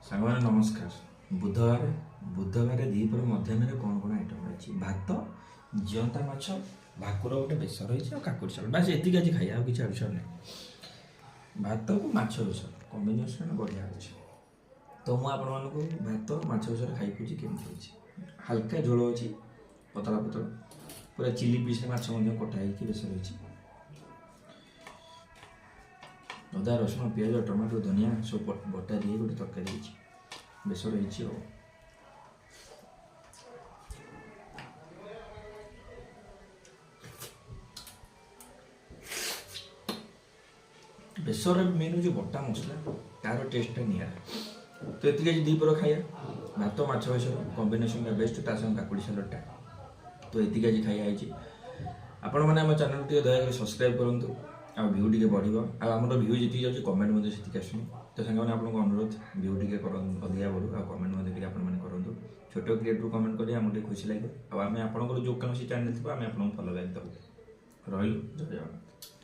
ସାଙ୍ଗମାନେ ନମସ୍କାର। ବୁଧବାର ଦ୍ୱିପହର ମଧ୍ୟାହ୍ନରେ କ'ଣ କ'ଣ ଆଇଟମ୍ ରହିଛି? ଭାତ, ଜିଅନ୍ତା ମାଛ, ଭାକୁର ଗୋଟେ ବେସର ରହିଛି ଆଉ କାକୁଡ଼ି ସାଲଡ଼। ବାସ୍ ଏତିକି ଆଜି ଖାଇବା, ଆଉ କିଛି ଆବଶ୍ୟକ ନାହିଁ। ଭାତକୁ ମାଛ ବେସର କମ୍ବିନେସନ୍ ବଢ଼ିଆ ଅଛି। ତ ମୁଁ ଆପଣମାନଙ୍କୁ ଭାତ ମାଛ ବେସର ଖାଇପୁଛି କେମିତି ହେଇଛି। ହାଲକା ଝୋଳ ଅଛି, ପତଳା ପୁରା ଚିଲି ପିସ୍ରେ ମାଛ ମଧ୍ୟ କଟା ହେଇକି ବେସର ହେଇଛି। ଅଦା, ରସୁଣ, ପିଆଜ, ଟମାଟୋ, ଧନିଆ ସବୁ ବଟା ଦେଇ ଗୋଟେ ତରକାରୀ ହେଇଛି, ବେସର ହେଇଛି। ଆଉ ବେସର ମେନ୍ ହେଉଛି ବଟା ମସଲା, ତାର ଟେଷ୍ଟଟା ନିଆରା। ତ ଏତିକି ଆଜି ଦ୍ୱିପହର ଖାଇବା, ଭାତ ମାଛ ବେସର କମ୍ବିନେସନ୍ଟା ବେଷ୍ଟ, ତା ସାଙ୍ଗେ କାକୁଡ଼ି ସାଲଡ଼ଟା। ତ ଏତିକି ଆଜି ଖାଇବା ହେଇଛି। ଆପଣମାନେ ଆମ ଚ୍ୟାନେଲ୍ ଟିକେ ଦୟାକରି ସବସ୍କ୍ରାଇବ୍ କରନ୍ତୁ, ଆଉ ଭିଉ ଟିକେ ବଢ଼ିବ। ଆଉ ଆମର ଭିଉ ଯେତିକି ଯାଉଛି କମେଣ୍ଟ ମଧ୍ୟ ସେତିକି ଆସୁନି। ତ ସାଙ୍ଗମାନେ ଆପଣଙ୍କୁ ଅନୁରୋଧ, ଭିଉ ଟିକେ କରନ୍ତୁ, ଅଧିକା ବଢ଼ୁ, ଆଉ କମେଣ୍ଟ ମଧ୍ୟ ଟିକେ ଆପଣମାନେ କରନ୍ତୁ। ଛୋଟ କ୍ରିଏଟରୁ କମେଣ୍ଟ କରି ଆମକୁ ଟିକେ ଖୁସି ଲାଗିବ। ଆଉ ଆମେ ଆପଣଙ୍କର ଯେଉଁ କୌଣସି ଚ୍ୟାନେଲ୍ ଥିବ ଆମେ ଆପଣଙ୍କୁ ଫଲୋ ବ୍ୟାକ୍ ଦେବୁ। ରହିଲୁ, ଜୟ ଜଗନ୍ନାଥ।